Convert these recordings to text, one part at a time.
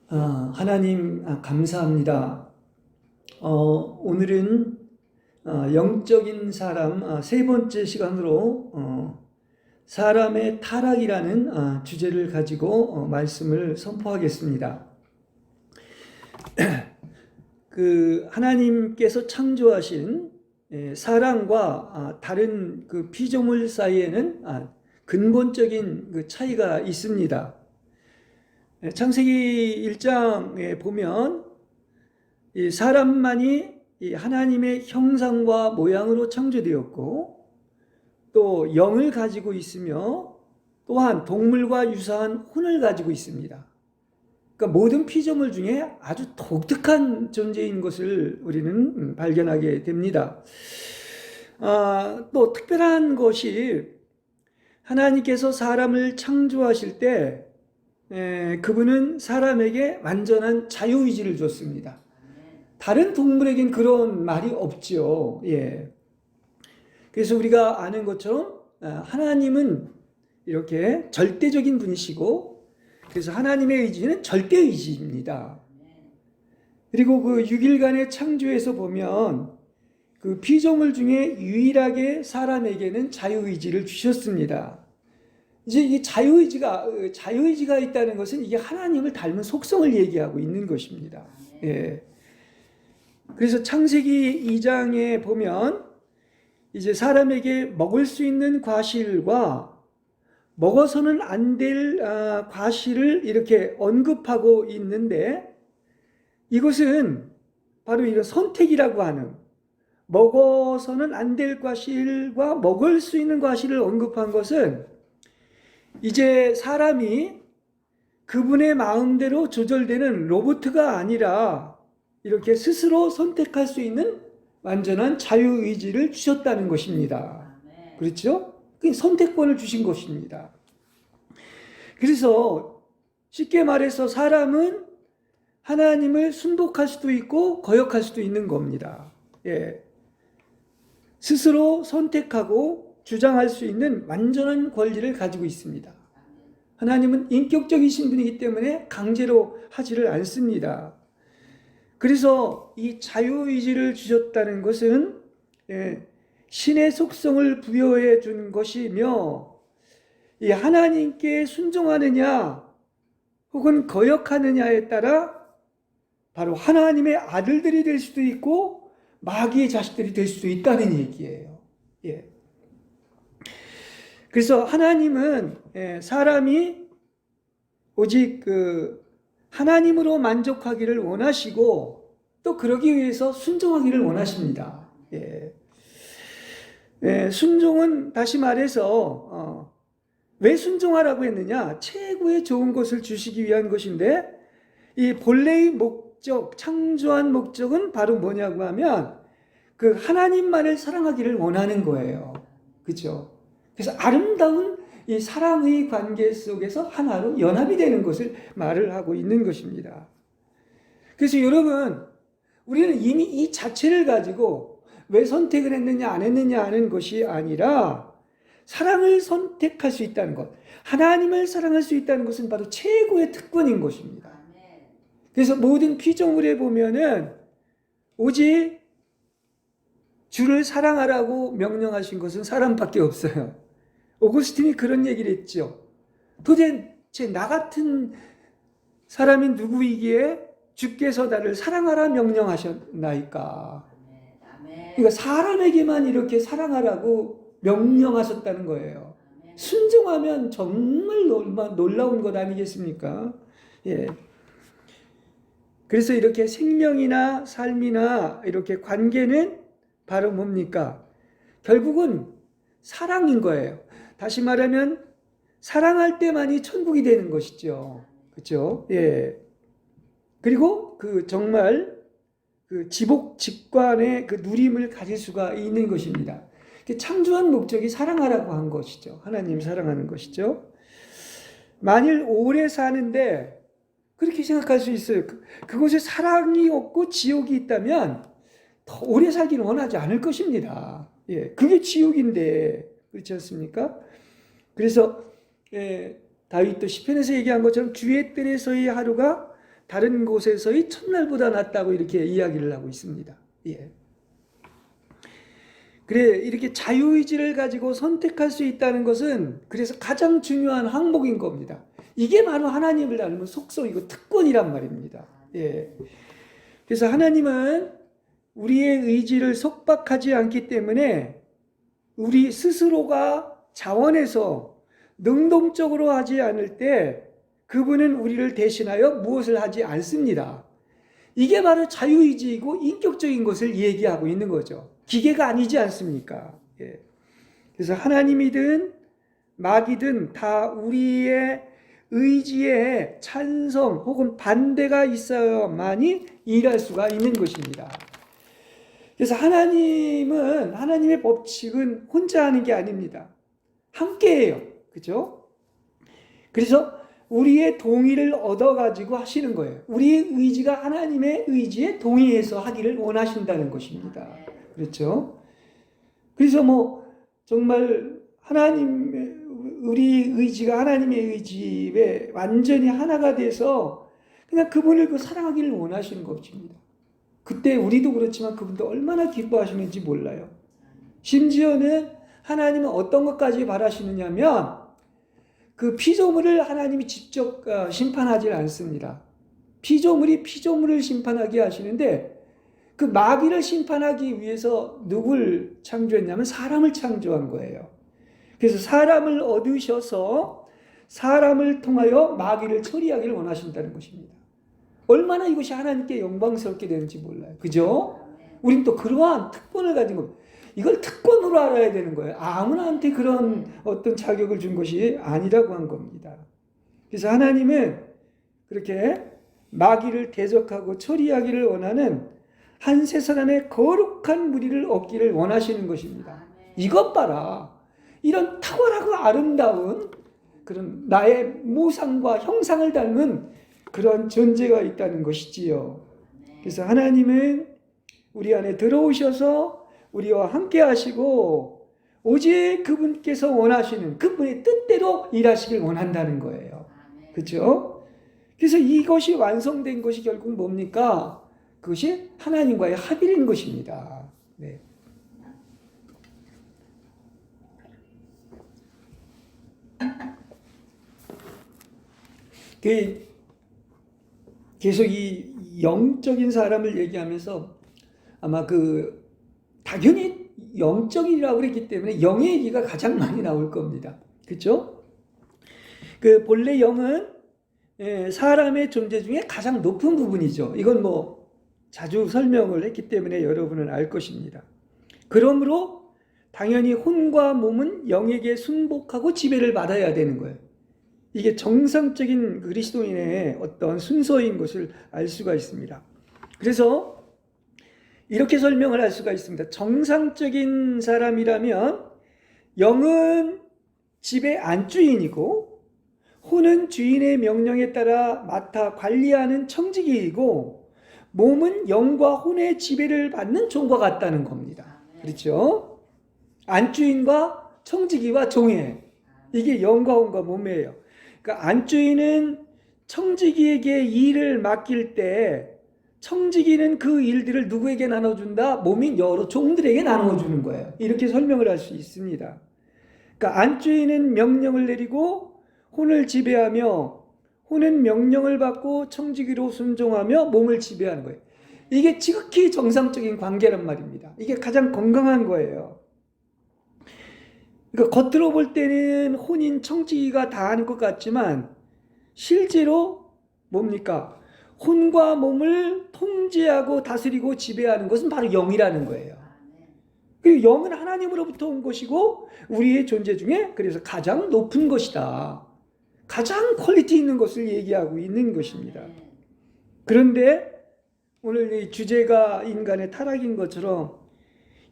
하나님 감사합니다. 오늘은 영적인 사람 세 번째 시간으로 사람의 타락이라는 주제를 가지고 말씀을 선포하겠습니다. 하나님께서 창조하신 사람과 다른 피조물 사이에는 근본적인 차이가 있습니다. 창세기 1장에 보면 이 사람만이 이 하나님의 형상과 모양으로 창조되었고 또 영을 가지고 있으며 또한 동물과 유사한 혼을 가지고 있습니다. 그러니까 모든 피조물 중에 아주 독특한 존재인 것을 우리는 발견하게 됩니다. 또 특별한 것이 하나님께서 사람을 창조하실 때 그분은 사람에게 완전한 자유의지를 줬습니다. 다른 동물에겐 그런 말이 없죠. 그래서 우리가 아는 것처럼 하나님은 이렇게 절대적인 분이시고, 그래서 하나님의 의지는 절대의지입니다. 그리고 그 6일간의 창조에서 보면 그 피조물 중에 유일하게 사람에게는 자유의지를 주셨습니다. 이제 이 자유의지가 있다는 것은 이게 하나님을 닮은 속성을 얘기하고 있는 것입니다. 그래서 창세기 2장에 보면 이제 사람에게 먹을 수 있는 과실과 먹어서는 안 될 과실을 이렇게 언급하고 있는데, 이것은 바로 이런 선택이라고 하는, 먹어서는 안 될 과실과 먹을 수 있는 과실을 언급한 것은 이제 사람이 그분의 마음대로 조절되는 로봇가 아니라 이렇게 스스로 선택할 수 있는 완전한 자유의지를 주셨다는 것입니다. 그렇죠? 그 선택권을 주신 것입니다. 그래서 쉽게 말해서 사람은 하나님을 순복할 수도 있고 거역할 수도 있는 겁니다. 스스로 선택하고 주장할 수 있는 완전한 권리를 가지고 있습니다. 하나님은 인격적이신 분이기 때문에 강제로 하지를 않습니다. 그래서 이 자유의지를 주셨다는 것은 신의 속성을 부여해 준 것이며, 이 하나님께 순종하느냐 혹은 거역하느냐에 따라 바로 하나님의 아들들이 될 수도 있고 마귀의 자식들이 될 수도 있다는 얘기예요. 그래서 하나님은 사람이 오직 하나님으로 만족하기를 원하시고 또 그러기 위해서 순종하기를 원하십니다. 순종은 다시 말해서 왜 순종하라고 했느냐? 최고의 좋은 것을 주시기 위한 것인데, 이 본래의 목적, 창조한 목적은 바로 뭐냐고 하면 그 하나님만을 사랑하기를 원하는 거예요. 그렇죠? 그래서 아름다운 이 사랑의 관계 속에서 하나로 연합이 되는 것을 말을 하고 있는 것입니다. 그래서 여러분, 우리는 이미 이 자체를 가지고 왜 선택을 했느냐 안 했느냐 하는 것이 아니라 사랑을 선택할 수 있다는 것, 하나님을 사랑할 수 있다는 것은 바로 최고의 특권인 것입니다. 그래서 모든 피조물에 보면은 오직 주를 사랑하라고 명령하신 것은 사람밖에 없어요. 오거스틴이 그런 얘기를 했죠. 도대체 나 같은 사람이 누구이기에 주께서 나를 사랑하라 명령하셨나이까. 그러니까 사람에게만 이렇게 사랑하라고 명령하셨다는 거예요. 순종하면 정말 놀라운 것 아니겠습니까? 그래서 이렇게 생명이나 삶이나 이렇게 관계는 바로 뭡니까? 결국은 사랑인 거예요. 다시 말하면 사랑할 때만이 천국이 되는 것이죠. 그렇죠? 그리고 정말 지복직관의 누림을 가질 수가 있는 것입니다. 창조한 목적이 사랑하라고 한 것이죠. 하나님 사랑하는 것이죠. 만일 오래 사는데 그렇게 생각할 수 있어요. 그곳에 사랑이 없고 지옥이 있다면 더 오래 살기는 원하지 않을 것입니다. 그게 지옥인데, 그렇지 않습니까? 그래서 다윗도 시편에서 얘기한 것처럼 주의 뜰에서의 하루가 다른 곳에서의 첫날보다 낫다고 이렇게 이야기를 하고 있습니다. 예. 그래, 이렇게 자유의지를 가지고 선택할 수 있다는 것은 그래서 가장 중요한 항목인 겁니다. 이게 바로 하나님을 닮은 속성이고 특권이란 말입니다. 예. 그래서 하나님은 우리의 의지를 속박하지 않기 때문에 우리 스스로가 자원해서 능동적으로 하지 않을 때 그분은 우리를 대신하여 무엇을 하지 않습니다. 이게 바로 자유의지이고 인격적인 것을 얘기하고 있는 거죠. 기계가 아니지 않습니까? 예. 그래서 하나님이든 마귀든 다 우리의 의지에 찬성 혹은 반대가 있어야만이 일할 수가 있는 것입니다. 그래서 하나님은, 하나님의 법칙은 혼자 하는 게 아닙니다. 함께해요. 그죠? 그래서 우리의 동의를 얻어가지고 하시는 거예요. 우리의 의지가 하나님의 의지에 동의해서 하기를 원하신다는 것입니다. 그렇죠? 그래서 뭐 정말 우리 의지가 하나님의 의지에 완전히 하나가 돼서 그냥 그분을 사랑하기를 원하시는 것입니다. 그때 우리도 그렇지만 그분도 얼마나 기뻐하시는지 몰라요. 심지어는 하나님은 어떤 것까지 바라시느냐면 그 피조물을 하나님이 직접 심판하지 않습니다. 피조물이 피조물을 심판하게 하시는데 그 마귀를 심판하기 위해서 누굴 창조했냐면 사람을 창조한 거예요. 그래서 사람을 얻으셔서 사람을 통하여 마귀를 처리하기를 원하신다는 것입니다. 얼마나 이것이 하나님께 영광스럽게 되는지 몰라요. 그죠? 우린 또 그러한 특권을 가진 겁니다. 이걸 특권으로 알아야 되는 거예요. 아무나한테 그런 어떤 자격을 준 것이 아니라고 한 겁니다. 그래서 하나님은 그렇게 마귀를 대적하고 처리하기를 원하는 한 세 사람의 거룩한 무리를 얻기를 원하시는 것입니다. 이것 봐라. 이런 탁월하고 아름다운 그런 나의 모상과 형상을 닮은 그런 존재가 있다는 것이지요. 그래서 하나님은 우리 안에 들어오셔서 우리와 함께 하시고 오직 그분께서 원하시는 그분의 뜻대로 일하시길 원한다는 거예요. 그렇죠? 그래서 이것이 완성된 것이 결국 뭡니까? 그것이 하나님과의 합일인 것입니다. 네. 계속 이 영적인 사람을 얘기하면서 아마 당연히 영적이라고 그랬기 때문에 영의 얘기가 가장 많이 나올 겁니다. 그렇죠? 본래 영은 사람의 존재 중에 가장 높은 부분이죠. 이건 뭐 자주 설명을 했기 때문에 여러분은 알 것입니다. 그러므로 당연히 혼과 몸은 영에게 순복하고 지배를 받아야 되는 거예요. 이게 정상적인 그리스도인의 어떤 순서인 것을 알 수가 있습니다. 그래서 이렇게 설명을 할 수가 있습니다. 정상적인 사람이라면 영은 집의 안주인이고 혼은 주인의 명령에 따라 맡아 관리하는 청지기이고 몸은 영과 혼의 지배를 받는 종과 같다는 겁니다. 그렇죠? 안주인과 청지기와 종의 이게 영과 혼과 몸이에요. 그러니까 안주인은 청지기에게 일을 맡길 때 청지기는 그 일들을 누구에게 나눠준다? 몸인 여러 종들에게 나눠주는 거예요. 이렇게 설명을 할 수 있습니다. 그러니까 안주인은 명령을 내리고 혼을 지배하며 혼은 명령을 받고 청지기로 순종하며 몸을 지배하는 거예요. 이게 지극히 정상적인 관계란 말입니다. 이게 가장 건강한 거예요. 그러니까 겉으로 볼 때는 혼인 청지기가 다 하는 것 같지만 실제로 뭡니까? 혼과 몸을 통제하고 다스리고 지배하는 것은 바로 영이라는 거예요. 그리고 영은 하나님으로부터 온 것이고 우리의 존재 중에 그래서 가장 높은 것이다. 가장 퀄리티 있는 것을 얘기하고 있는 것입니다. 그런데 오늘 이 주제가 인간의 타락인 것처럼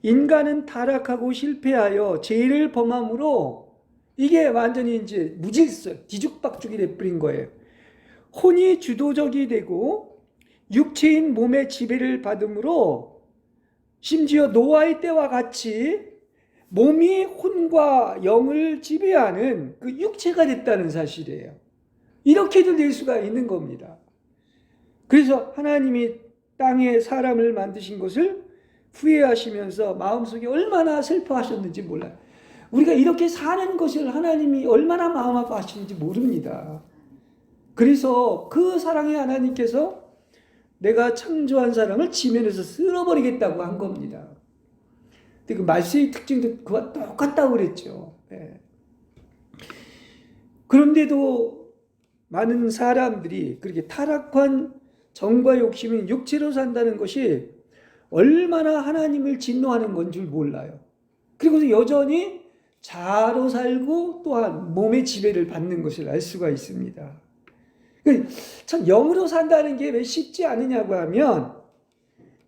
인간은 타락하고 실패하여 죄를 범함으로 이게 완전히 이제 무질서, 뒤죽박죽이 돼버린 거예요. 혼이 주도적이 되고 육체인 몸의 지배를 받음으로 심지어 노아의 때와 같이 몸이 혼과 영을 지배하는 그 육체가 됐다는 사실이에요. 이렇게도 될 수가 있는 겁니다. 그래서 하나님이 땅에 사람을 만드신 것을 후회하시면서 마음속에 얼마나 슬퍼하셨는지 몰라요. 우리가 이렇게 사는 것을 하나님이 얼마나 마음 아파하시는지 모릅니다. 그래서 그 사랑의 하나님께서 내가 창조한 사람을 지면에서 쓸어버리겠다고 한 겁니다. 근데 그 말세의 특징도 그와 똑같다고 그랬죠. 네. 그런데도 많은 사람들이 그렇게 타락한 정과 욕심인 육체로 산다는 것이 얼마나 하나님을 진노하는 건 줄 몰라요. 그리고 여전히 자아로 살고 또한 몸의 지배를 받는 것을 알 수가 있습니다. 참 영으로 산다는 게 왜 쉽지 않으냐고 하면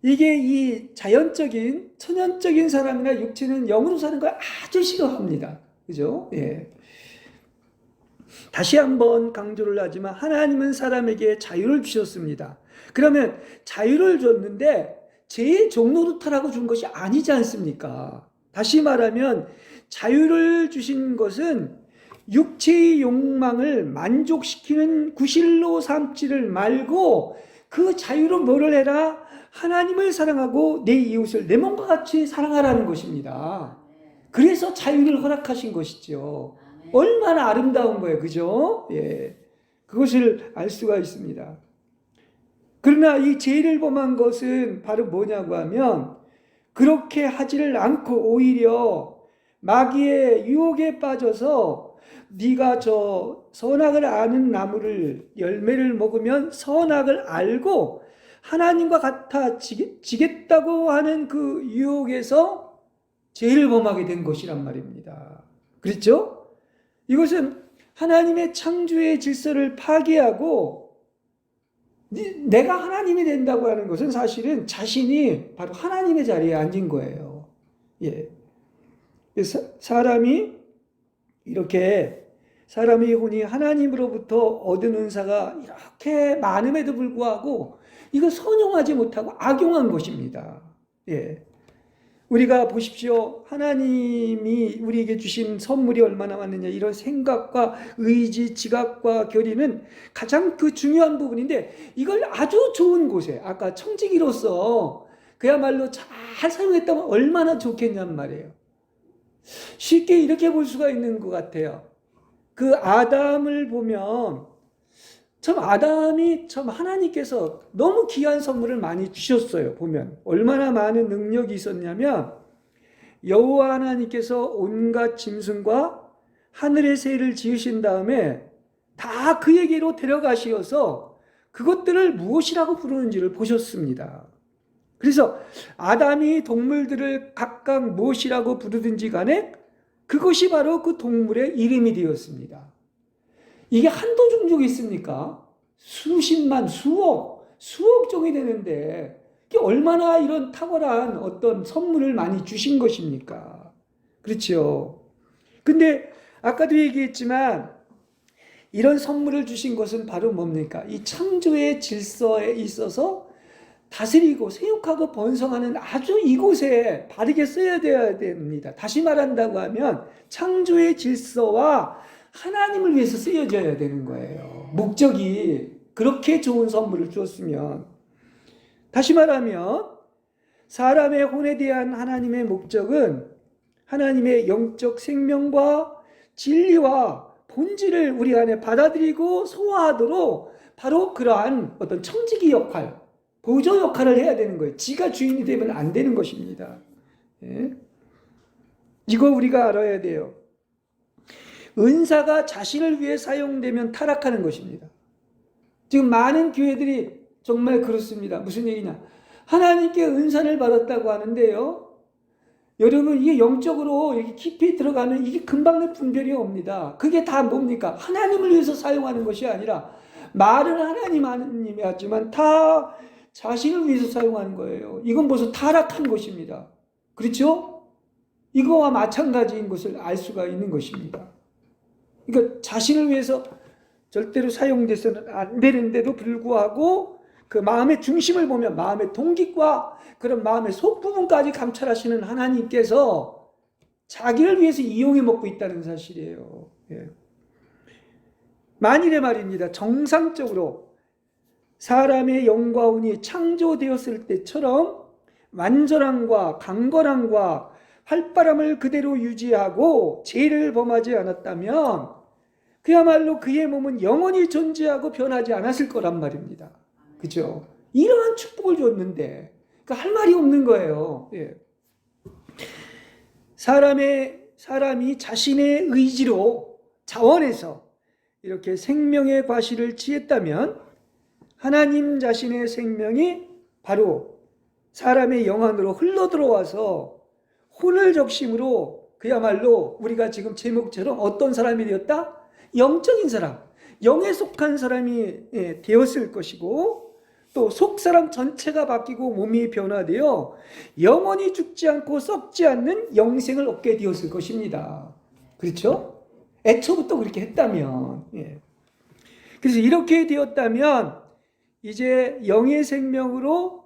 이게 이 자연적인 천연적인 사람이나 육체는 영으로 사는 걸 아주 싫어합니다. 그죠? 예. 다시 한번 강조를 하지만 하나님은 사람에게 자유를 주셨습니다. 그러면 자유를 줬는데 제 종노릇하라고 준 것이 아니지 않습니까? 다시 말하면 자유를 주신 것은 육체의 욕망을 만족시키는 구실로 삼지를 말고 그 자유로 뭐를 해라? 하나님을 사랑하고 내 이웃을 내 몸과 같이 사랑하라는 것입니다. 그래서 자유를 허락하신 것이죠. 얼마나 아름다운 거예요. 그죠? 예. 그것을 알 수가 있습니다. 그러나 이 죄를 범한 것은 바로 뭐냐고 하면 그렇게 하지를 않고 오히려 마귀의 유혹에 빠져서 네가 저 선악을 아는 나무를 열매를 먹으면 선악을 알고 하나님과 같아지겠다고 하는 그 유혹에서 죄를 범하게 된 것이란 말입니다. 그렇죠? 이것은 하나님의 창조의 질서를 파괴하고 내가 하나님이 된다고 하는 것은 사실은 자신이 바로 하나님의 자리에 앉은 거예요. 예. 사람이 이렇게 사람의 혼이 하나님으로부터 얻은 은사가 이렇게 많음에도 불구하고 이거 선용하지 못하고 악용한 것입니다. 예. 우리가 보십시오. 하나님이 우리에게 주신 선물이 얼마나 많느냐 이런 생각과 의지, 지각과 결의는 가장 그 중요한 부분인데 이걸 아주 좋은 곳에 아까 청지기로서 그야말로 잘 사용했다면 얼마나 좋겠냔 말이에요. 쉽게 이렇게 볼 수가 있는 것 같아요. 그 아담을 보면 참 아담이 참 하나님께서 너무 귀한 선물을 많이 주셨어요. 보면 얼마나 많은 능력이 있었냐면 여호와 하나님께서 온갖 짐승과 하늘의 새를 지으신 다음에 다 그에게로 데려가시어서 그것들을 무엇이라고 부르는지를 보셨습니다. 그래서 아담이 동물들을 각각 무엇이라고 부르든지 간에 그것이 바로 그 동물의 이름이 되었습니다. 이게 한두 종족이 있습니까? 수십만, 수억 종이 되는데 이게 얼마나 이런 탁월한 어떤 선물을 많이 주신 것입니까? 그렇죠. 근데 아까도 얘기했지만 이런 선물을 주신 것은 바로 뭡니까? 이 창조의 질서에 있어서 다스리고 생육하고 번성하는 아주 이곳에 바르게 써야 됩니다. 다시 말한다고 하면 창조의 질서와 하나님을 위해서 쓰여져야 되는 거예요. 목적이 그렇게 좋은 선물을 주었으면. 다시 말하면 사람의 혼에 대한 하나님의 목적은 하나님의 영적 생명과 진리와 본질을 우리 안에 받아들이고 소화하도록 바로 그러한 어떤 청지기 역할, 보조 역할을 해야 되는 거예요. 지가 주인이 되면 안 되는 것입니다. 예? 이거 우리가 알아야 돼요. 은사가 자신을 위해 사용되면 타락하는 것입니다. 지금 많은 교회들이 정말 그렇습니다. 무슨 얘기냐? 하나님께 은사를 받았다고 하는데요. 여러분 이게 영적으로 이렇게 깊이 들어가면 이게 금방 분별이 옵니다. 그게 다 뭡니까? 하나님을 위해서 사용하는 것이 아니라 말은 하나님이 하지만 다 자신을 위해서 사용하는 거예요. 이건 벌써 타락한 것입니다. 그렇죠? 이거와 마찬가지인 것을 알 수가 있는 것입니다. 그러니까 자신을 위해서 절대로 사용돼서는 안 되는데도 불구하고 그 마음의 중심을 보면 마음의 동기과 그런 마음의 속부분까지 감찰하시는 하나님께서 자기를 위해서 이용해 먹고 있다는 사실이에요. 예. 만일에 말입니다. 정상적으로 사람의 영과 혼이 창조되었을 때처럼 완전함과 강건함과 활발함을 그대로 유지하고 죄를 범하지 않았다면 그야말로 그의 몸은 영원히 존재하고 변하지 않았을 거란 말입니다. 그죠? 이러한 축복을 줬는데 그러니까 할 말이 없는 거예요. 예. 사람이 자신의 의지로 자원해서 이렇게 생명의 과실을 취했다면 하나님 자신의 생명이 바로 사람의 영 안으로 흘러들어와서 혼을 적심으로 그야말로 우리가 지금 제목처럼 어떤 사람이 되었다? 영적인 사람, 영에 속한 사람이 되었을 것이고 또 속사람 전체가 바뀌고 몸이 변화되어 영원히 죽지 않고 썩지 않는 영생을 얻게 되었을 것입니다. 그렇죠? 애초부터 그렇게 했다면. 그래서 이렇게 되었다면 이제 영의 생명으로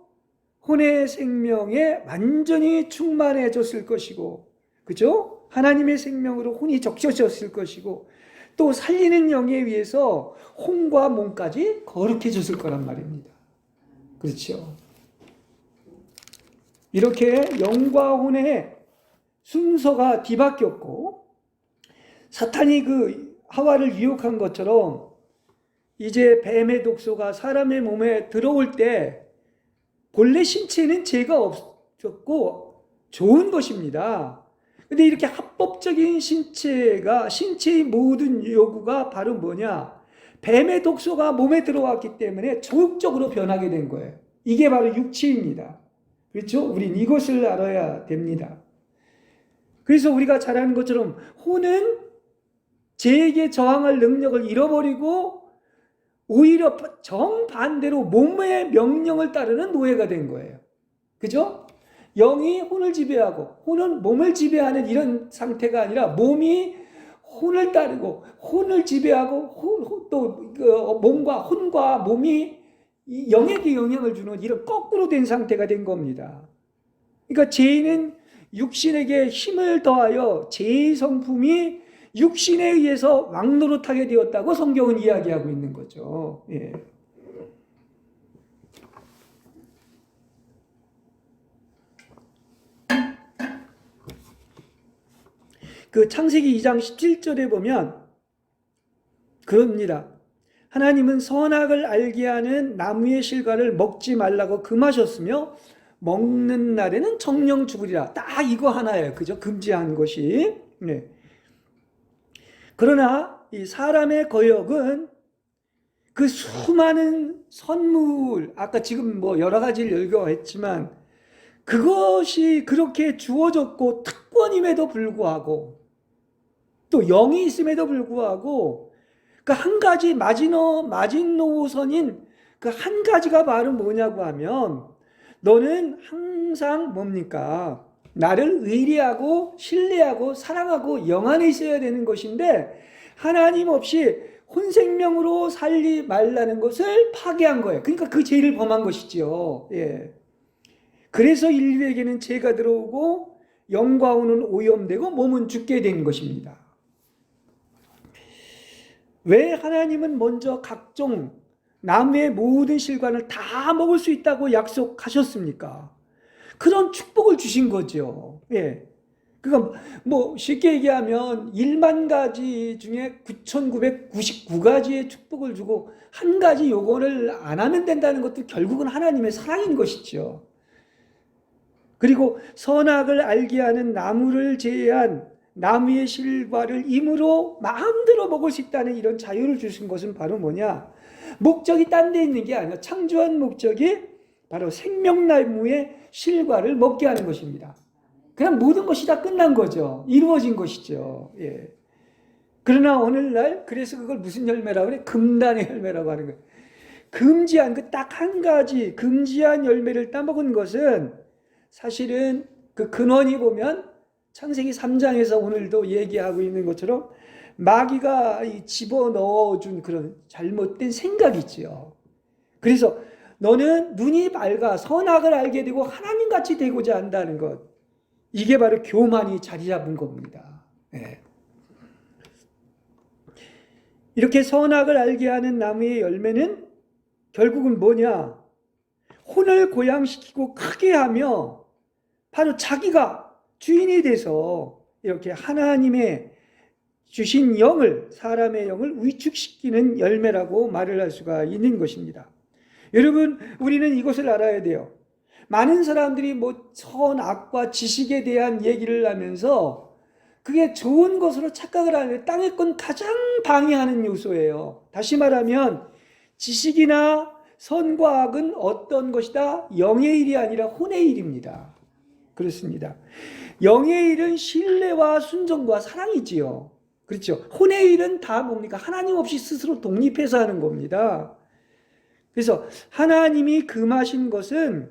혼의 생명에 완전히 충만해졌을 것이고, 그죠? 하나님의 생명으로 혼이 적셔졌을 것이고, 또 살리는 영에 의해서 혼과 몸까지 거룩해졌을 거란 말입니다. 그렇죠? 이렇게 영과 혼의 순서가 뒤바뀌었고, 사탄이 그 하와를 유혹한 것처럼 이제 뱀의 독소가 사람의 몸에 들어올 때 본래 신체는 죄가 없었고 좋은 것입니다. 근데 이렇게 합법적인 신체의 모든 요구가 바로 뭐냐? 뱀의 독소가 몸에 들어왔기 때문에 조국적으로 변하게 된 거예요. 이게 바로 육체입니다. 그렇죠? 우린 이것을 알아야 됩니다. 그래서 우리가 잘 아는 것처럼 혼은 죄에게 저항할 능력을 잃어버리고 오히려 정반대로 몸의 명령을 따르는 노예가 된 거예요. 그죠? 영이 혼을 지배하고 혼은 몸을 지배하는 이런 상태가 아니라 몸이 혼을 따르고 혼을 지배하고 또 몸과 혼과 몸이 영에게 영향을 주는 이런 거꾸로 된 상태가 된 겁니다. 그러니까 죄인은 육신에게 힘을 더하여 죄의 성품이 육신에 의해서 왕노릇하게 되었다고 성경은 이야기하고 있는 거죠. 예. 그 창세기 2장 17절에 보면 그럽니다. 하나님은 선악을 알게 하는 나무의 실과를 먹지 말라고 금하셨으며 먹는 날에는 정령 죽으리라. 딱 이거 하나예요. 그죠? 금지한 것이. 네. 그러나 이 사람의 거역은 그 수많은 선물, 아까 지금 뭐 여러 가지를 열거했지만 그것이 그렇게 주어졌고 특권임에도 불구하고 또 영이 있음에도 불구하고 그 한 가지 마지노선인 그 한 가지가 바로 뭐냐고 하면 너는 항상 뭡니까? 나를 의리하고 신뢰하고 사랑하고 영 안에 있어야 되는 것인데 하나님 없이 혼생명으로 살리 말라는 것을 파괴한 거예요. 그러니까 그 죄를 범한 것이죠. 예. 그래서 인류에게는 죄가 들어오고 영과 혼은 오염되고 몸은 죽게 된 것입니다. 왜 하나님은 먼저 각종 나무의 모든 실과를 다 먹을 수 있다고 약속하셨습니까? 그런 축복을 주신 거죠. 예. 그러니까 뭐 쉽게 얘기하면 1만 가지 중에 9,999가지의 축복을 주고 한 가지 요거를 안 하면 된다는 것도 결국은 하나님의 사랑인 것이죠. 그리고 선악을 알게 하는 나무를 제외한 나무의 실과를 임으로 마음대로 먹을 수 있다는 이런 자유를 주신 것은 바로 뭐냐? 목적이 딴 데 있는 게 아니라 창조한 목적이 바로 생명나무의 실과를 먹게 하는 것입니다. 그냥 모든 것이 다 끝난 거죠. 이루어진 것이죠. 예. 그러나 오늘날 그래서 그걸 무슨 열매라고 그래? 금단의 열매라고 하는 거예요. 금지한 그 딱 한 가지 금지한 열매를 따먹은 것은 사실은 그 근원이 보면 창세기 3장에서 오늘도 얘기하고 있는 것처럼 마귀가 집어넣어준 그런 잘못된 생각이지요. 그래서 너는 눈이 밝아 선악을 알게 되고 하나님같이 되고자 한다는 것. 이게 바로 교만이 자리 잡은 겁니다. 네. 이렇게 선악을 알게 하는 나무의 열매는 결국은 뭐냐? 혼을 고양시키고 크게 하며 바로 자기가 주인이 돼서 이렇게 하나님의 주신 영을, 사람의 영을 위축시키는 열매라고 말을 할 수가 있는 것입니다. 여러분, 우리는 이것을 알아야 돼요. 많은 사람들이 뭐 선, 악과 지식에 대한 얘기를 하면서 그게 좋은 것으로 착각을 하는데 땅의 건 가장 방해하는 요소예요. 다시 말하면 지식이나 선과 악은 어떤 것이다? 영의 일이 아니라 혼의 일입니다. 그렇습니다. 영의 일은 신뢰와 순종과 사랑이지요. 그렇죠. 혼의 일은 다 뭡니까? 하나님 없이 스스로 독립해서 하는 겁니다. 그래서 하나님이 금하신 것은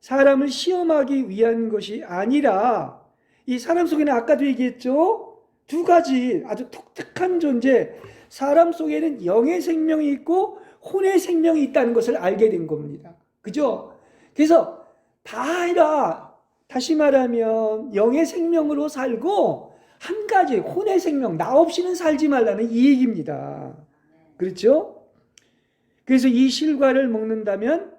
사람을 시험하기 위한 것이 아니라 이 사람 속에는 아까도 얘기했죠. 두 가지 아주 독특한 존재, 사람 속에는 영의 생명이 있고 혼의 생명이 있다는 것을 알게 된 겁니다. 그죠? 그래서 다 다시 말하면 영의 생명으로 살고 한 가지 혼의 생명, 나 없이는 살지 말라는 이 얘기입니다. 그렇죠? 그래서 이 실과를 먹는다면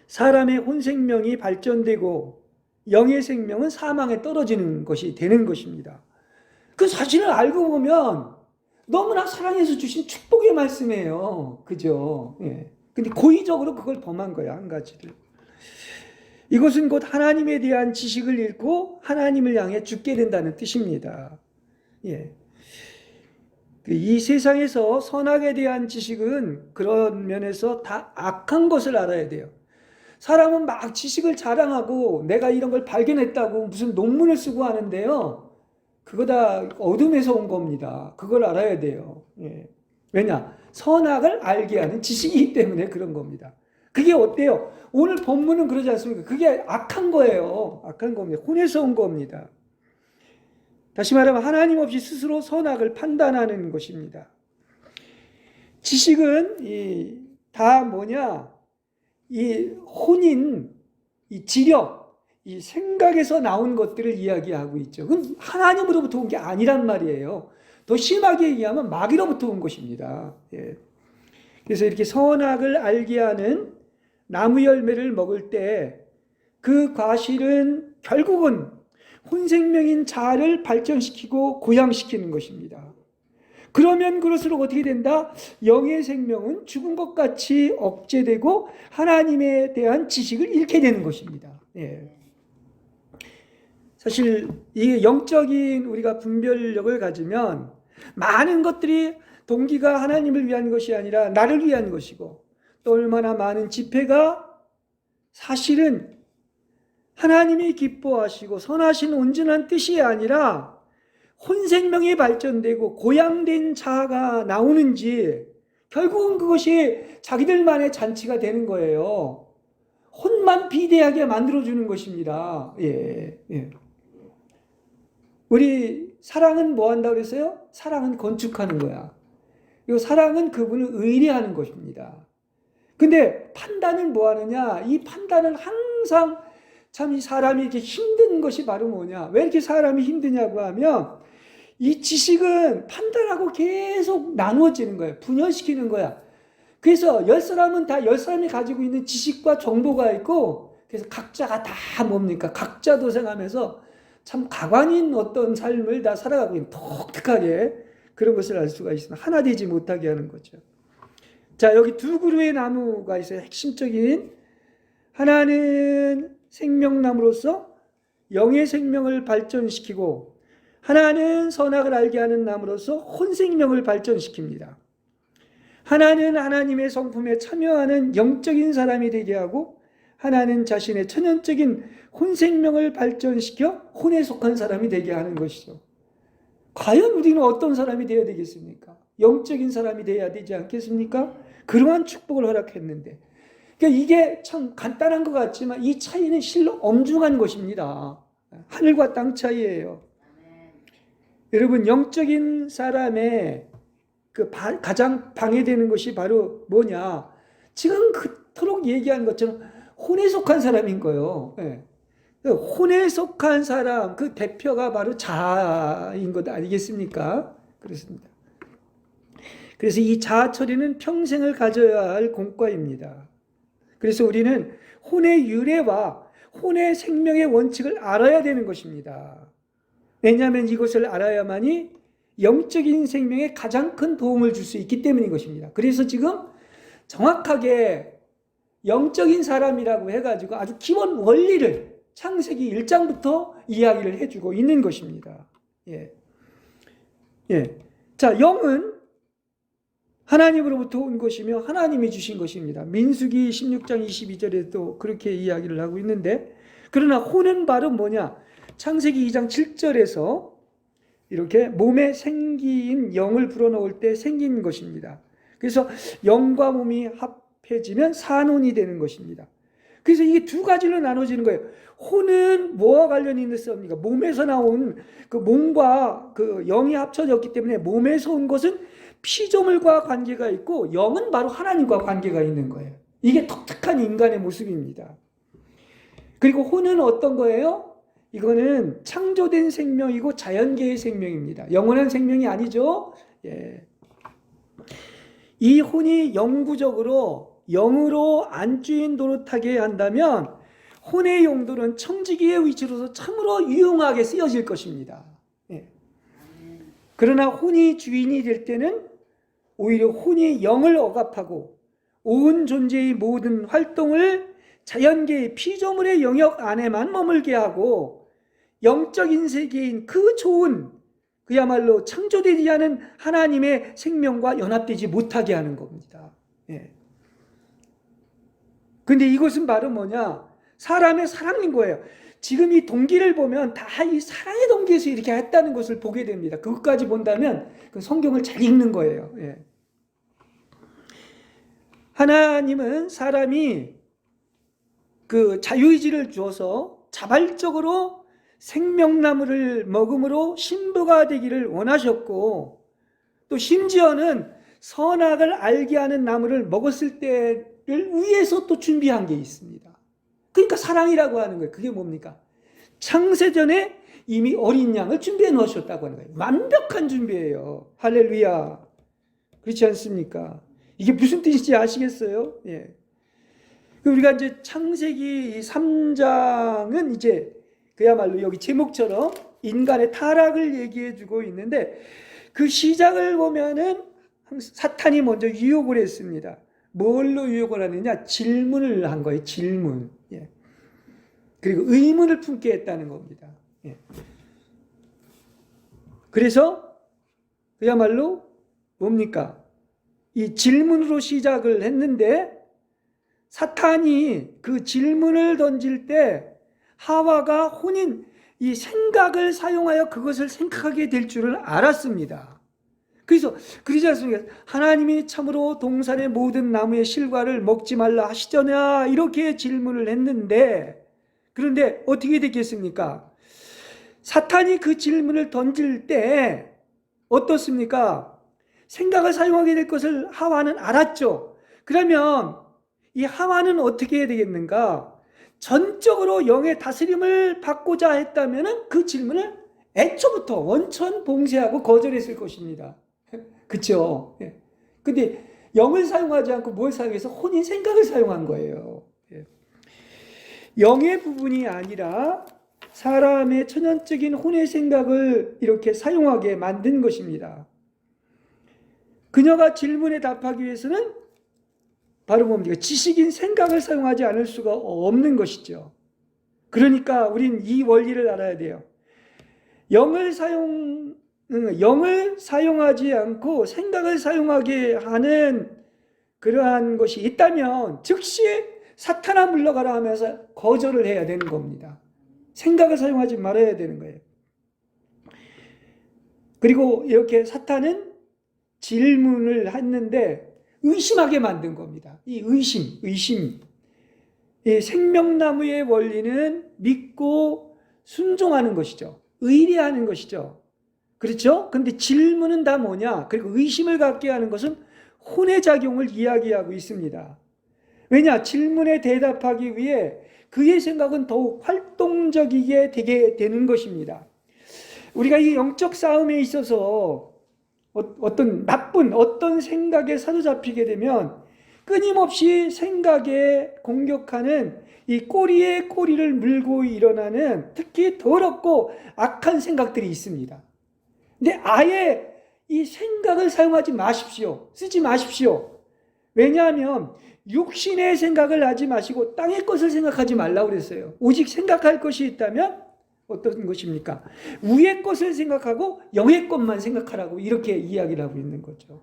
사람의 혼 생명이 발전되고 영의 생명은 사망에 떨어지는 것이 되는 것입니다. 그 사실을 알고 보면 너무나 사랑해서 주신 축복의 말씀이에요. 그죠? 예. 근데 고의적으로 그걸 범한 거야, 한 가지를. 이것은 곧 하나님에 대한 지식을 잃고 하나님을 향해 죽게 된다는 뜻입니다. 예. 이 세상에서 선악에 대한 지식은 그런 면에서 다 악한 것을 알아야 돼요. 사람은 막 지식을 자랑하고 내가 이런 걸 발견했다고 무슨 논문을 쓰고 하는데요. 그거 다 어둠에서 온 겁니다. 그걸 알아야 돼요. 예. 왜냐? 선악을 알게 하는 지식이기 때문에 그런 겁니다. 그게 어때요? 오늘 본문은 그러지 않습니까? 그게 악한 거예요. 악한 겁니다. 혼에서 온 겁니다. 다시 말하면 하나님 없이 스스로 선악을 판단하는 것입니다. 지식은 다 뭐냐? 이 혼인, 이 지력, 이 생각에서 나온 것들을 이야기하고 있죠. 그건 하나님으로부터 온 게 아니란 말이에요. 더 심하게 얘기하면 마귀로부터 온 것입니다. 예. 그래서 이렇게 선악을 알게 하는 나무 열매를 먹을 때 그 과실은 결국은 혼생명인 자아를 발전시키고 고양시키는 것입니다. 그러면 그럴수록 어떻게 된다? 영의 생명은 죽은 것 같이 억제되고 하나님에 대한 지식을 잃게 되는 것입니다. 예. 사실 이 영적인 우리가 분별력을 가지면 많은 것들이 동기가 하나님을 위한 것이 아니라 나를 위한 것이고 또 얼마나 많은 집회가 사실은 하나님이 기뻐하시고 선하신 온전한 뜻이 아니라 혼생명이 발전되고 고양된 자아가 나오는지 결국은 그것이 자기들만의 잔치가 되는 거예요. 혼만 비대하게 만들어주는 것입니다. 예, 예. 우리 사랑은 뭐 한다고 그랬어요? 사랑은 건축하는 거야. 그리고 사랑은 그분을 의뢰하는 것입니다. 근데 판단은 뭐 하느냐? 이 판단은 항상 참 이 사람이 이렇게 힘든 것이 바로 뭐냐? 왜 이렇게 사람이 힘드냐고 하면 이 지식은 판단하고 계속 나누어지는 거예요. 분열시키는 거야. 그래서 10사람은 다 10사람이 가지고 있는 지식과 정보가 있고 그래서 각자가 다 뭡니까? 각자 도생하면서 참 가관인 어떤 삶을 다 살아가고 있는 독특하게 그런 것을 알 수가 있습니다. 하나 되지 못하게 하는 거죠. 자, 여기 두 그루의 나무가 있어요. 핵심적인 하나는 생명나무로서 영의 생명을 발전시키고 하나는 선악을 알게 하는 나무로서 혼생명을 발전시킵니다. 하나는 하나님의 성품에 참여하는 영적인 사람이 되게 하고 하나는 자신의 천연적인 혼생명을 발전시켜 혼에 속한 사람이 되게 하는 것이죠. 과연 우리는 어떤 사람이 되어야 되겠습니까? 영적인 사람이 되어야 되지 않겠습니까? 그러한 축복을 허락했는데 그러니까 이게 참 간단한 것 같지만 이 차이는 실로 엄중한 것입니다. 하늘과 땅 차이예요. 여러분 영적인 사람의 그 가장 방해되는 것이 바로 뭐냐? 지금 그토록 얘기한 것처럼 혼에 속한 사람인 거예요. 네. 혼에 속한 사람 그 대표가 바로 자아인 것 아니겠습니까? 그렇습니다. 그래서 이 자아 처리는 평생을 가져야 할 공과입니다. 그래서 우리는 혼의 유래와 혼의 생명의 원칙을 알아야 되는 것입니다. 왜냐하면 이것을 알아야만이 영적인 생명에 가장 큰 도움을 줄 수 있기 때문인 것입니다. 그래서 지금 정확하게 영적인 사람이라고 해가지고 아주 기본 원리를 창세기 1장부터 이야기를 해주고 있는 것입니다. 예. 예. 자, 영은 하나님으로부터 온 것이며 하나님이 주신 것입니다. 민수기 16장 22절에도 그렇게 이야기를 하고 있는데, 그러나 혼은 바로 뭐냐? 창세기 2장 7절에서 이렇게 몸에 생긴 영을 불어넣을 때 생긴 것입니다. 그래서 영과 몸이 합해지면 산혼이 되는 것입니다. 그래서 이게 두 가지로 나눠지는 거예요. 혼은 뭐와 관련이 있습니까? 몸에서 나온 그 몸과 그 영이 합쳐졌기 때문에 몸에서 온 것은 피조물과 관계가 있고, 영은 바로 하나님과 관계가 있는 거예요. 이게 독특한 인간의 모습입니다. 그리고 혼은 어떤 거예요? 이거는 창조된 생명이고 자연계의 생명입니다. 영원한 생명이 아니죠. 예. 이 혼이 영구적으로 영으로 안주인 노릇하게 한다면 혼의 용도는 청지기의 위치로서 참으로 유용하게 쓰여질 것입니다. 예. 그러나 혼이 주인이 될 때는 오히려 혼이 영을 억압하고 온 존재의 모든 활동을 자연계의 피조물의 영역 안에만 머물게 하고, 영적인 세계인 그 좋은, 그야말로 창조되지 않은 하나님의 생명과 연합되지 못하게 하는 겁니다. 예. 근데 이것은 바로 뭐냐? 사람의 사랑인 거예요. 지금 이 동기를 보면 다 이 사랑의 동기에서 이렇게 했다는 것을 보게 됩니다. 그것까지 본다면 그 성경을 잘 읽는 거예요. 예. 하나님은 사람이 그 자유의지를 주어서 자발적으로 생명나무를 먹음으로 신부가 되기를 원하셨고, 또 심지어는 선악을 알게 하는 나무를 먹었을 때를 위해서 또 준비한 게 있습니다. 그러니까 사랑이라고 하는 거예요. 그게 뭡니까? 창세전에 이미 어린 양을 준비해 놓으셨다고 하는 거예요. 완벽한 준비예요. 할렐루야. 그렇지 않습니까? 이게 무슨 뜻인지 아시겠어요? 예. 우리가 이제 창세기 3장은 이제 그야말로 여기 제목처럼 인간의 타락을 얘기해 주고 있는데, 그 시작을 보면은 사탄이 먼저 유혹을 했습니다. 뭘로 유혹을 하느냐? 질문을 한 거예요. 질문. 예. 그리고 의문을 품게 했다는 겁니다. 예. 그래서 그야말로 뭡니까? 이 질문으로 시작을 했는데, 사탄이 그 질문을 던질 때 하와가 혼인 이 생각을 사용하여 그것을 생각하게 될 줄을 알았습니다. 그래서 그러지 않습니까? 하나님이 참으로 동산의 모든 나무의 실과를 먹지 말라 하시더냐, 이렇게 질문을 했는데, 그런데 어떻게 됐겠습니까? 사탄이 그 질문을 던질 때 어떻습니까? 생각을 사용하게 될 것을 하와는 알았죠. 그러면 이 하와는 어떻게 해야 되겠는가? 전적으로 영의 다스림을 받고자 했다면 그 질문을 애초부터 원천 봉쇄하고 거절했을 것입니다. 그렇죠? 근데 영을 사용하지 않고 뭘 사용해서 혼인 생각을 사용한 거예요. 영의 부분이 아니라 사람의 천연적인 혼의 생각을 이렇게 사용하게 만든 것입니다. 그녀가 질문에 답하기 위해서는 바로 뭡니까? 지식인 생각을 사용하지 않을 수가 없는 것이죠. 그러니까 우린 이 원리를 알아야 돼요. 영을 사용하지 않고 생각을 사용하게 하는 그러한 것이 있다면 즉시 사탄아 물러가라 하면서 거절을 해야 되는 겁니다. 생각을 사용하지 말아야 되는 거예요. 그리고 이렇게 사탄은 질문을 했는데 의심하게 만든 겁니다. 이 의심. 이 생명나무의 원리는 믿고 순종하는 것이죠. 의뢰하는 것이죠. 그렇죠? 근데 질문은 다 뭐냐? 그리고 의심을 갖게 하는 것은 혼의 작용을 이야기하고 있습니다. 왜냐? 질문에 대답하기 위해 그의 생각은 더욱 활동적이게 되게 되는 것입니다. 우리가 이 영적 싸움에 있어서 어떤 나쁜 어떤 생각에 사로잡히게 되면 끊임없이 생각에 공격하는 이 꼬리에 꼬리를 물고 일어나는 특히 더럽고 악한 생각들이 있습니다. 근데 아예 이 생각을 사용하지 마십시오. 쓰지 마십시오. 왜냐하면 육신의 생각을 하지 마시고 땅의 것을 생각하지 말라고 그랬어요. 오직 생각할 것이 있다면 어떤 것입니까? 위의 것을 생각하고 영의 것만 생각하라고 이렇게 이야기를 하고 있는 거죠.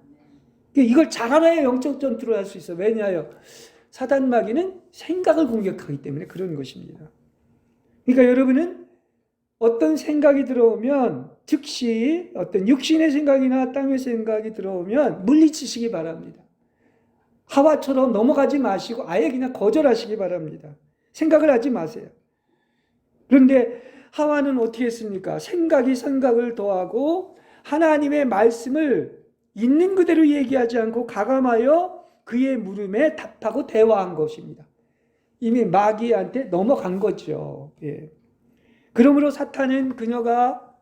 이걸 잘 알아야 영적 전투를 할 수 있어요. 왜냐하여 사단 마귀는 생각을 공격하기 때문에 그런 것입니다. 그러니까 여러분은 어떤 생각이 들어오면 즉시 어떤 육신의 생각이나 땅의 생각이 들어오면 물리치시기 바랍니다. 하와처럼 넘어가지 마시고 아예 그냥 거절하시기 바랍니다. 생각을 하지 마세요. 그런데 하와는 어떻게 했습니까? 생각이 생각을 더하고 하나님의 말씀을 있는 그대로 얘기하지 않고 가감하여 그의 물음에 답하고 대화한 것입니다. 이미 마귀한테 넘어간 거죠. 예. 그러므로 사탄은 그녀가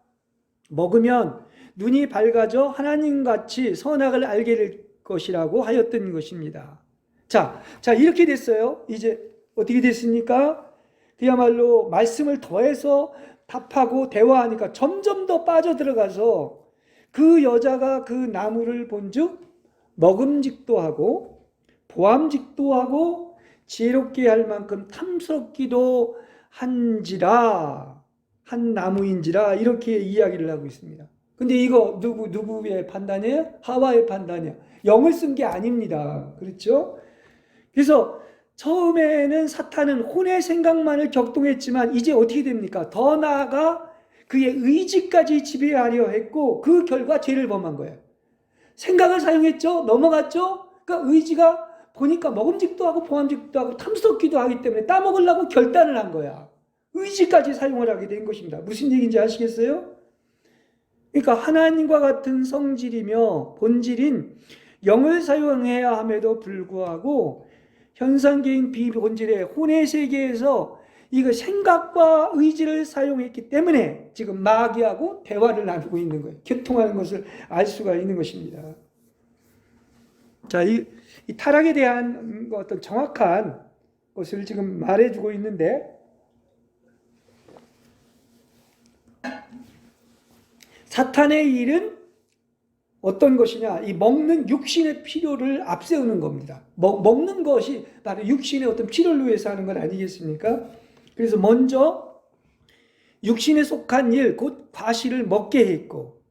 먹으면 눈이 밝아져 하나님같이 선악을 알게 될 것이라고 하였던 것입니다. 자, 이렇게 됐어요. 이제 어떻게 됐습니까? 그야말로 말씀을 더해서 답하고 대화하니까 점점 더 빠져들어가서 그 여자가 그 나무를 본즉 먹음직도 하고 보암직도 하고 지혜롭게 할 만큼 탐스럽기도 한지라 한 나무인지라 이렇게 이야기를 하고 있습니다. 근데 이거 누구의 판단이에요? 하와의 판단이에요. 영을 쓴 게 아닙니다. 그렇죠? 그래서 처음에는 사탄은 혼의 생각만을 격동했지만 이제 어떻게 됩니까? 더 나아가 그의 의지까지 지배하려 했고 그 결과 죄를 범한 거예요. 생각을 사용했죠? 넘어갔죠? 그러니까 의지가 보니까 먹음직도 하고 보암직도 하고 탐스럽기도 하기 때문에 따먹으려고 결단을 한 거야. 의지까지 사용을 하게 된 것입니다. 무슨 얘기인지 아시겠어요? 그러니까 하나님과 같은 성질이며 본질인 영을 사용해야 함에도 불구하고 현상계인 비본질의 혼의 세계에서 이거 생각과 의지를 사용했기 때문에 지금 마귀하고 대화를 나누고 있는 거예요. 교통하는 것을 알 수가 있는 것입니다. 자, 이 타락에 대한 어떤 정확한 것을 지금 말해주고 있는데 사탄의 일은 어떤 것이냐? 이 먹는 육신의 필요를 앞세우는 겁니다. 먹는 것이 바로 육신의 어떤 필요를 위해서 하는 건 아니겠습니까? 그래서 먼저 육신에 속한 일, 곧 과실을 먹게 했고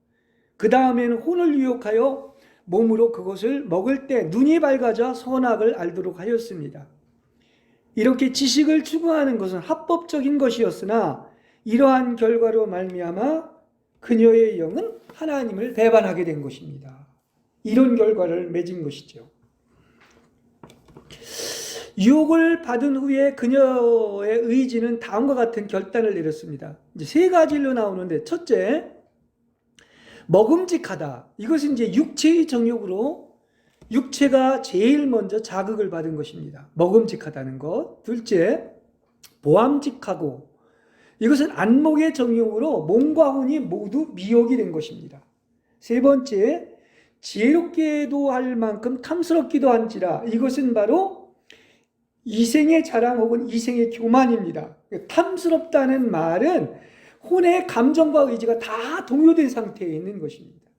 그 다음에는 혼을 유혹하여 몸으로 그것을 먹을 때 눈이 밝아져 선악을 알도록 하였습니다. 이렇게 지식을 추구하는 것은 합법적인 것이었으나 이러한 결과로 말미암아 그녀의 영은 하나님을 배반하게 된 것입니다. 이런 결과를 맺은 것이죠. 유혹을 받은 후에 그녀의 의지는 다음과 같은 결단을 내렸습니다. 이제 세 가지로 나오는데 첫째, 먹음직하다. 이것은 이제 육체의 정욕으로 육체가 제일 먼저 자극을 받은 것입니다. 먹음직하다는 것. 둘째, 보암직하고 이것은 안목의 정욕으로 몸과 혼이 모두 미혹이 된 것입니다. 세 번째, 지혜롭게도 할 만큼 탐스럽기도 한지라 이것은 바로 이생의 자랑 혹은 이생의 교만입니다. 탐스럽다는 말은 혼의 감정과 의지가 다 동요된 상태에 있는 것입니다.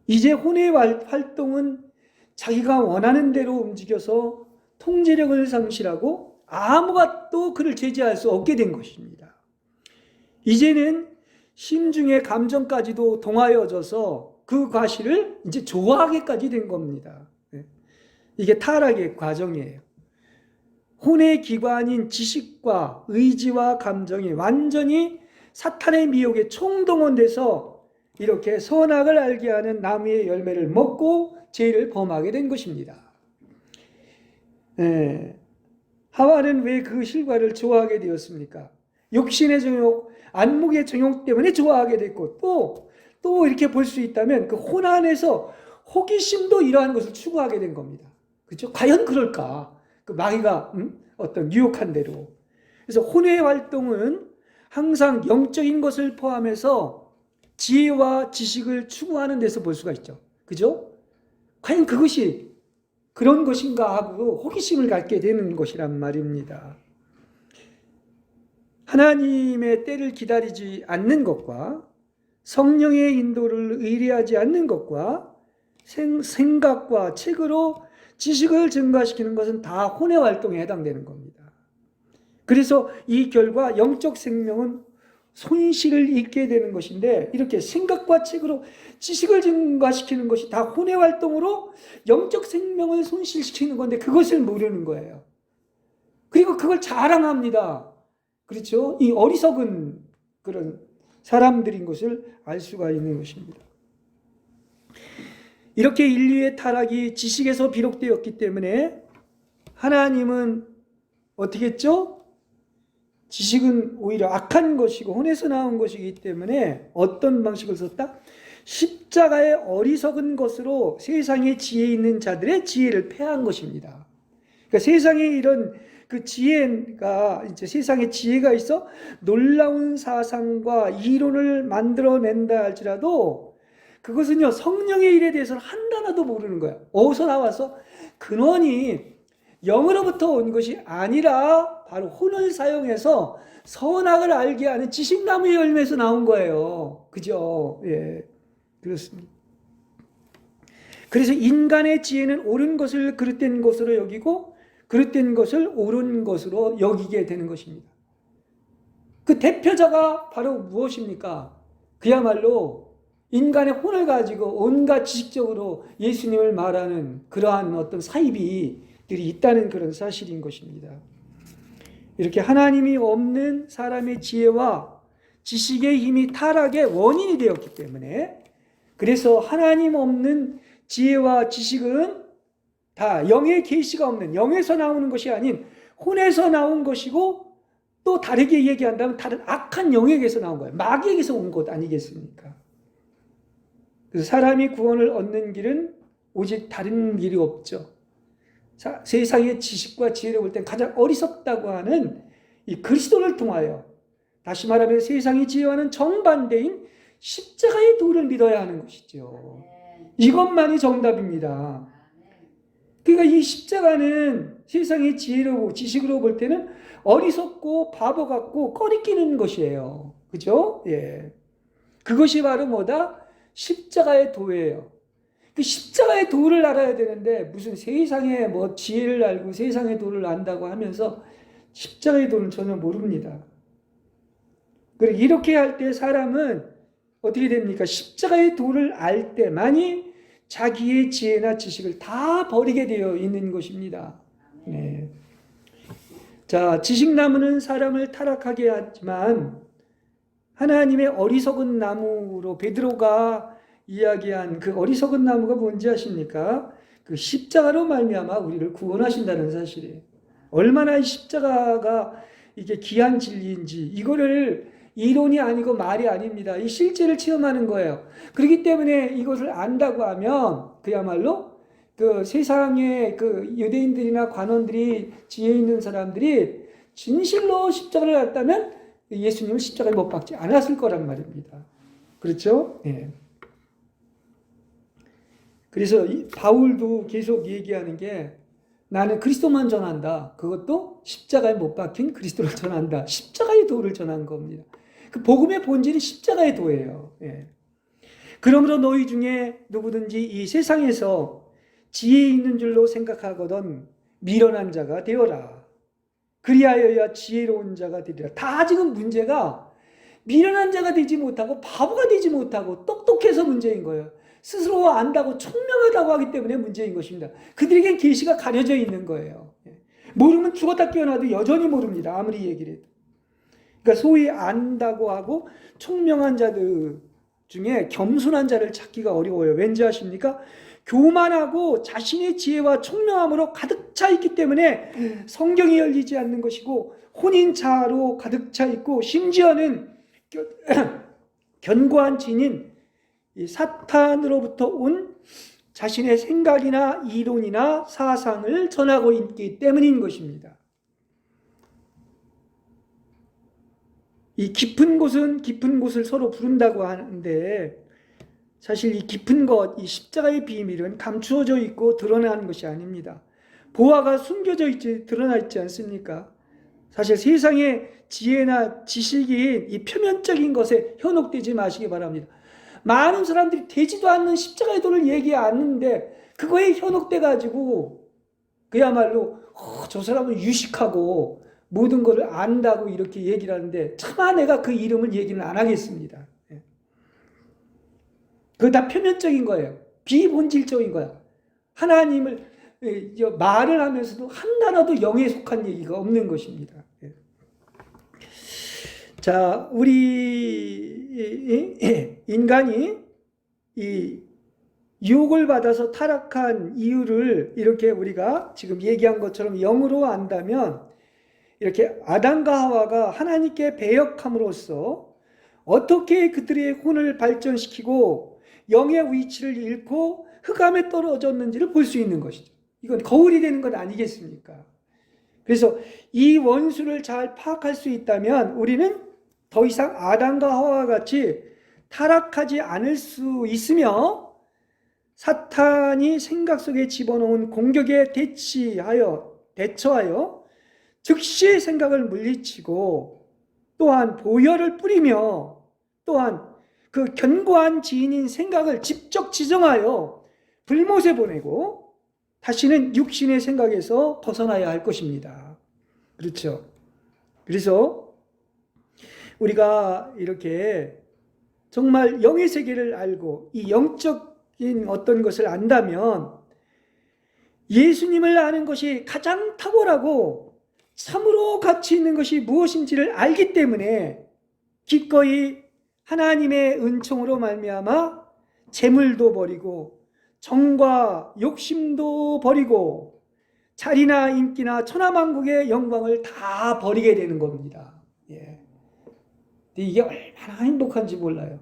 이제 혼의 활동은 자기가 원하는 대로 움직여서 통제력을 상실하고 아무것도 그를 제재할 수 없게 된 것입니다. 이제는 심중의 감정까지도 동하여져서 그 과실을 이제 좋아하게까지 된 겁니다. 이게 타락의 과정이에요. 혼의 기관인 지식과 의지와 감정이 완전히 사탄의 미혹에 총동원돼서 이렇게 선악을 알게 하는 나무의 열매를 먹고 죄를 범하게 된 것입니다. 하와는 왜 그 실과를 좋아하게 되었습니까? 욕심의 정욕, 안목의 정욕 때문에 좋아하게 됐고 또 이렇게 볼 수 있다면 그 혼 안에서 호기심도 이러한 것을 추구하게 된 겁니다. 그렇죠? 과연 그럴까? 그 마귀가 어떤 유혹한 대로. 그래서 혼의 활동은 항상 영적인 것을 포함해서 지혜와 지식을 추구하는 데서 볼 수가 있죠. 그죠? 과연 그것이 그런 것인가 하고 호기심을 갖게 되는 것이란 말입니다. 하나님의 때를 기다리지 않는 것과 성령의 인도를 의뢰하지 않는 것과 생각과 책으로 지식을 증가시키는 것은 다 혼의 활동에 해당되는 겁니다. 그래서 이 결과 영적 생명은 손실을 입게 되는 것인데, 이렇게 생각과 책으로 지식을 증가시키는 것이 다 혼의 활동으로 영적 생명을 손실시키는 건데 그것을 모르는 거예요. 그리고 그걸 자랑합니다. 그렇죠? 이 어리석은 그런 사람들인 것을 알 수가 있는 것입니다. 이렇게 인류의 타락이 지식에서 비롯되었기 때문에 하나님은 어떻게 했죠? 지식은 오히려 악한 것이고 혼에서 나온 것이기 때문에 어떤 방식을 썼다? 십자가의 어리석은 것으로 세상의 지혜 있는 자들의 지혜를 패한 것입니다. 그러니까 세상에 이런 그 지혜가, 이제 세상에 지혜가 있어 놀라운 사상과 이론을 만들어낸다 할지라도 그것은요, 성령의 일에 대해서는 한 단어도 모르는 거예요. 어디서 나와서? 근원이 영으로부터 온 것이 아니라 바로 혼을 사용해서 선악을 알게 하는 지식나무의 열매에서 나온 거예요. 그죠? 예, 그렇습니다. 그래서 인간의 지혜는 옳은 것을 그릇된 것으로 여기고 그릇된 것을 옳은 것으로 여기게 되는 것입니다. 그 대표자가 바로 무엇입니까? 그야말로 인간의 혼을 가지고 온갖 지식적으로 예수님을 말하는 그러한 어떤 사이비들이 있다는 그런 사실인 것입니다. 이렇게 하나님이 없는 사람의 지혜와 지식의 힘이 타락의 원인이 되었기 때문에, 그래서 하나님 없는 지혜와 지식은 다 영의 계시가 없는, 영에서 나오는 것이 아닌 혼에서 나온 것이고, 또 다르게 얘기한다면 다른 악한 영에게서 나온 거예요. 마귀에게서 온 것 아니겠습니까? 그래서 사람이 구원을 얻는 길은 오직 다른 길이 없죠. 세상의 지식과 지혜를 볼 땐 가장 어리석다고 하는 이 그리스도를 통하여, 다시 말하면 세상의 지혜와는 정반대인 십자가의 도를 믿어야 하는 것이죠. 이것만이 정답입니다. 그러니까 이 십자가는 세상의 지혜로, 지식으로 볼 때는 어리석고 바보 같고 꺼리끼는 것이에요. 그죠? 예. 그것이 바로 뭐다? 십자가의 도예요. 그 십자가의 도를 알아야 되는데 무슨 세상의 뭐 지혜를 알고 세상의 도를 안다고 하면서 십자가의 도를 전혀 모릅니다. 그리고 이렇게 할 때 사람은 어떻게 됩니까? 십자가의 도를 알 때만이 자기의 지혜나 지식을 다 버리게 되어 있는 것입니다. 네. 자, 지식나무는 사람을 타락하게 하지만 하나님의 어리석은 나무로 베드로가 이야기한 그 어리석은 나무가 뭔지 아십니까? 그 십자가로 말미암아 우리를 구원하신다는 사실이에요. 얼마나 이 십자가가 이게 귀한 진리인지, 이거를 이론이 아니고 말이 아닙니다. 이 실제를 체험하는 거예요. 그렇기 때문에 이것을 안다고 하면 그야말로 그 세상의 그 유대인들이나 관원들이, 지혜 있는 사람들이 진실로 십자가를 알았다면 예수님을 십자가에 못 박지 않았을 거란 말입니다. 그렇죠? 예. 그래서 바울도 계속 얘기하는 게, 나는 그리스도만 전한다. 그것도 십자가에 못 박힌 그리스도를 전한다. 십자가의 도를 전한 겁니다. 그 복음의 본질은 십자가의 도예요. 예. 그러므로 너희 중에 누구든지 이 세상에서 지혜 있는 줄로 생각하거든 미련한 자가 되어라. 그리하여야 지혜로운 자가 되리라. 다 지금 문제가 미련한 자가 되지 못하고 바보가 되지 못하고 똑똑해서 문제인 거예요. 스스로 안다고 총명하다고 하기 때문에 문제인 것입니다. 그들에겐 계시가 가려져 있는 거예요. 모르면 죽었다 깨어나도 여전히 모릅니다. 아무리 얘기를 해도. 그러니까 소위 안다고 하고 총명한 자들 중에 겸손한 자를 찾기가 어려워요. 왠지 아십니까? 교만하고 자신의 지혜와 총명함으로 가득 차 있기 때문에 성경이 열리지 않는 것이고, 혼인차로 가득 차 있고, 심지어는 견고한 진인 이 사탄으로부터 온 자신의 생각이나 이론이나 사상을 전하고 있기 때문인 것입니다. 이 깊은 곳은 깊은 곳을 서로 부른다고 하는데 사실 이 깊은 것, 이 십자가의 비밀은 감추어져 있고 드러나는 것이 아닙니다. 보화가 숨겨져 있지, 드러나 있지 않습니까? 사실 세상의 지혜나 지식이 이 표면적인 것에 현혹되지 마시기 바랍니다. 많은 사람들이 되지도 않는 십자가의 도를 얘기하는데 그거에 현혹돼 가지고 그야말로 저 사람은 유식하고 모든 것을 안다고 이렇게 얘기를 하는데 차마 내가 그 이름을 얘기는 안 하겠습니다. 그거 다 표면적인 거예요. 비본질적인 거야. 하나님을 말을 하면서도 한 단어도 영에 속한 얘기가 없는 것입니다. 자, 우리 인간이 이 유혹을 받아서 타락한 이유를 이렇게 우리가 지금 얘기한 것처럼 영으로 안다면 이렇게 아담과 하와가 하나님께 배역함으로써 어떻게 그들의 혼을 발전시키고 영의 위치를 잃고 흑암에 떨어졌는지를 볼 수 있는 것이죠. 이건 거울이 되는 것 아니겠습니까? 그래서 이 원수를 잘 파악할 수 있다면 우리는 더 이상 아담과 하와와 같이 타락하지 않을 수 있으며 사탄이 생각 속에 집어넣은 공격에 대처하여 즉시 생각을 물리치고 또한 보혈을 뿌리며 또한 그 견고한 지인인 생각을 직접 지정하여 불못에 보내고 다시는 육신의 생각에서 벗어나야 할 것입니다. 그렇죠? 그래서 우리가 이렇게 정말 영의 세계를 알고 이 영적인 어떤 것을 안다면 예수님을 아는 것이 가장 탁월하고 참으로 가치 있는 것이 무엇인지를 알기 때문에 기꺼이 하나님의 은총으로 말미암아 재물도 버리고 정과 욕심도 버리고 자리나 인기나 천하만국의 영광을 다 버리게 되는 겁니다. 예. 근데 이게 얼마나 행복한지 몰라요.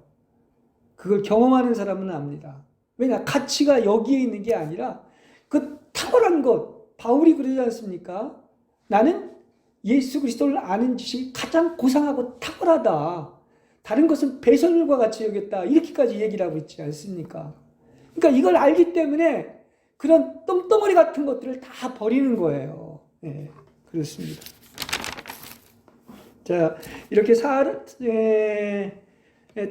그걸 경험하는 사람은 압니다. 왜냐? 가치가 여기에 있는 게 아니라 그 탁월한 것, 바울이 그러지 않습니까? 나는 예수 그리스도를 아는 지식이 가장 고상하고 탁월하다. 다른 것은 배설물과 같이 여겼다. 이렇게까지 얘기를 하고 있지 않습니까? 그러니까 이걸 알기 때문에 그런 똥덩어리 같은 것들을 다 버리는 거예요. 네, 그렇습니다. 자, 이렇게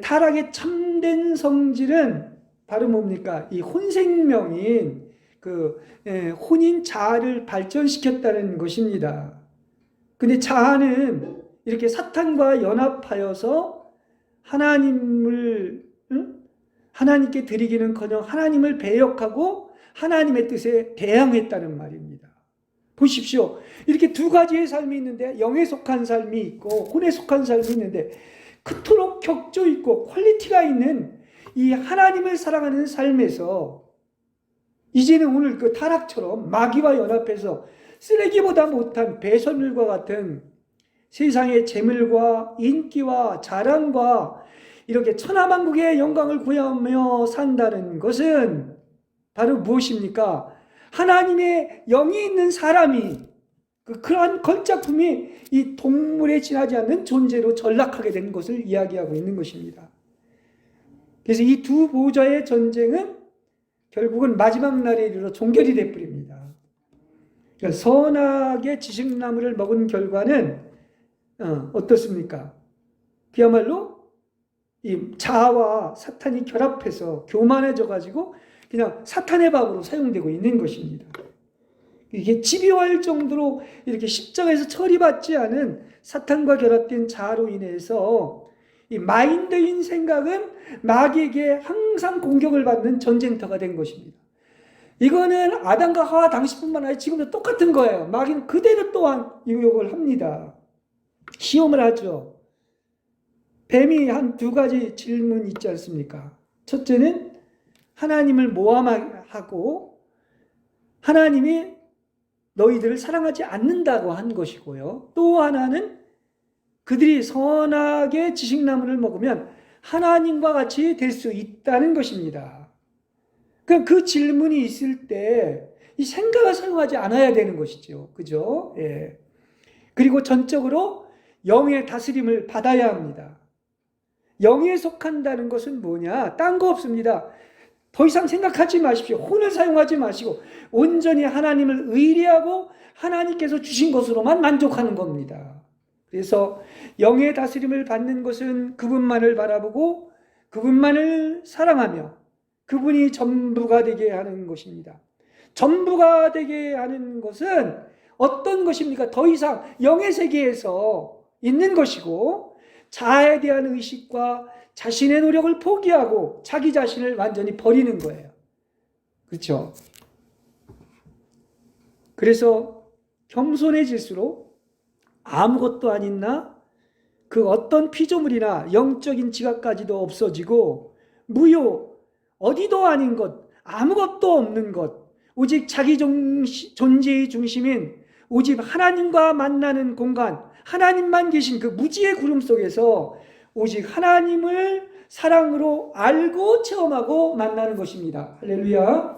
타락의 참된 성질은 바로 뭡니까? 이 혼생명인 혼인 자아를 발전시켰다는 것입니다. 근데 자아는 이렇게 사탄과 연합하여서 하나님께 드리기는커녕 하나님을 배역하고 하나님의 뜻에 대항했다는 말입니다. 보십시오. 이렇게 두 가지의 삶이 있는데 영에 속한 삶이 있고 혼에 속한 삶이 있는데 그토록 격조 있고 퀄리티가 있는 이 하나님을 사랑하는 삶에서 이제는 오늘 그 타락처럼 마귀와 연합해서 쓰레기보다 못한 배설물과 같은 세상의 재물과 인기와 자랑과 이렇게 천하만국의 영광을 구하며 산다는 것은 바로 무엇입니까? 하나님의 영이 있는 사람이 그러한 걸작품이 이 동물에 지나지 않는 존재로 전락하게 된 것을 이야기하고 있는 것입니다. 그래서 이 두 보호자의 전쟁은 결국은 마지막 날에 이르러 종결이 되어버립니다. 그러니까 선악의 지식나무를 먹은 결과는 어떻습니까? 그야말로 이 자아와 사탄이 결합해서 교만해져 가지고 그냥 사탄의 밥으로 사용되고 있는 것입니다. 이게 집요할 정도로 이렇게 십자가에서 처리받지 않은 사탄과 결합된 자아로 인해서 이 마인드인 생각은 마귀에게 항상 공격을 받는 전쟁터가 된 것입니다. 이거는 아담과 하와 당시뿐만 아니라 지금도 똑같은 거예요. 마귀는 그대로 또한 유혹을 합니다. 시험을 하죠. 뱀이 한 두 가지 질문이 있지 않습니까? 첫째는 하나님을 모함하고 하나님이 너희들을 사랑하지 않는다고 한 것이고요. 또 하나는 그들이 선악의 지식나무를 먹으면 하나님과 같이 될 수 있다는 것입니다. 그 질문이 있을 때 이 생각을 사용하지 않아야 되는 것이죠. 그죠? 예. 그리고 전적으로 영의 다스림을 받아야 합니다. 영에 속한다는 것은 뭐냐? 딴 거 없습니다. 더 이상 생각하지 마십시오. 혼을 사용하지 마시고 온전히 하나님을 의뢰하고 하나님께서 주신 것으로만 만족하는 겁니다. 그래서 영의 다스림을 받는 것은 그분만을 바라보고 그분만을 사랑하며 그분이 전부가 되게 하는 것입니다. 전부가 되게 하는 것은 어떤 것입니까? 더 이상 영의 세계에서 있는 것이고 자아에 대한 의식과 자신의 노력을 포기하고 자기 자신을 완전히 버리는 거예요. 그렇죠? 그래서 겸손해질수록 아무것도 아닌 나, 그 어떤 피조물이나 영적인 지각까지도 없어지고 무효, 어디도 아닌 것, 아무것도 없는 것, 오직 자기 존재의 중심인 오직 하나님과 만나는 공간, 하나님만 계신 그 무지의 구름 속에서 오직 하나님을 사랑으로 알고 체험하고 만나는 것입니다. 할렐루야.